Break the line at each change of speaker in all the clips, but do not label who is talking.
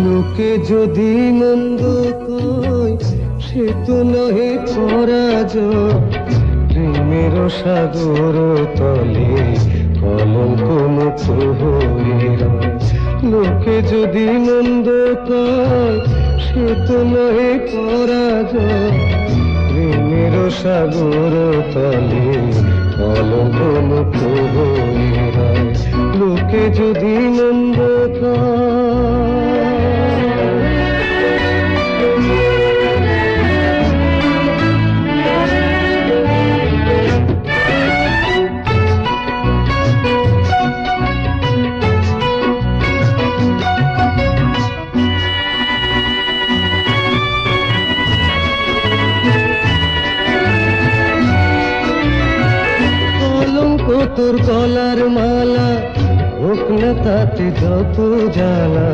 লোকে যদি মন্দ কয় সে তো নহে পরাজয়, প্রেমের সাগর তলে কলঙ্ক মুক্ত হয়ে রয়। লোকে যদি মন্দ কয় সে তো নহে পরাজয়, প্রেমের সাগর তলে কলঙ্ক মুক্ত হয়ে রয়। লোকে যদি মন্দ তোর গলার মালা হোক না তাতে যত জ্বালা,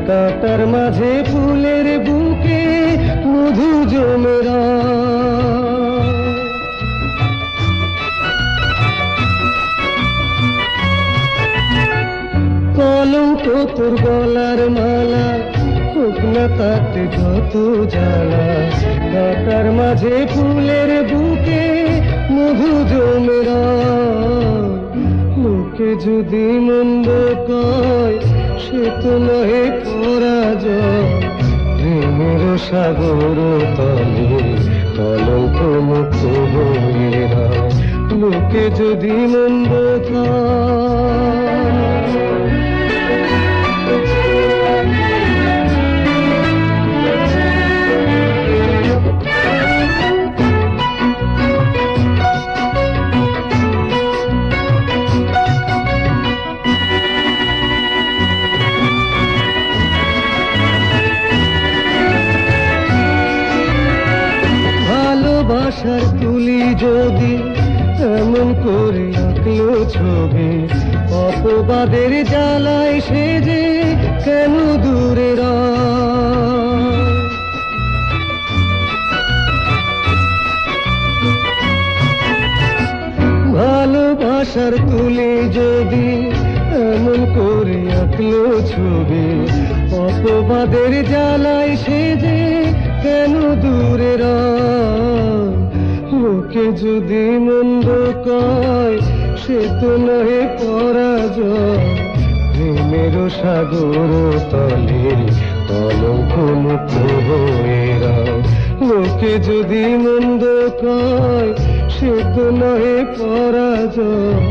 কাটার মাঝে ফুলের বুকে মধু জমেরা। কলঙ্ক তোর গলার মালা হোক না তাতে যত জ্বালা, কাটার মাঝে ফুলের বুকে মধু জমেরা। লোকে যদি মন্দ কয় সে তো নহে পরাজয়, প্রেমের সাগর তলে কলঙ্ক মুক্ত হয়ে রয়। লোকে যদি মন্দ কয় ভালোবাসার তুলি যদি এমন করে আঁকলো ছবি, অপবাদের জ্বালায় সে যে কেন দূরে রয়। ভালোবাসার তুলি যদি এমন করে আঁকলো ছবি, অপবাদের জ্বালায় সে যে কেন দূরে রয়। লোকে যদি মন্দ কয় সে তো নহে পরাজয়, প্রেমের সাগর তলে কলঙ্ক মুক্ত হয়ে রয়। লোকে যদি মন্দ কয় সে তো নহে পরাজয়,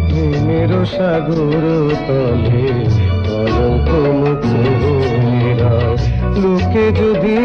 প্রেমের সাগর তলে কলঙ্ক মুক্ত হয়ে রয়। লোকে যদি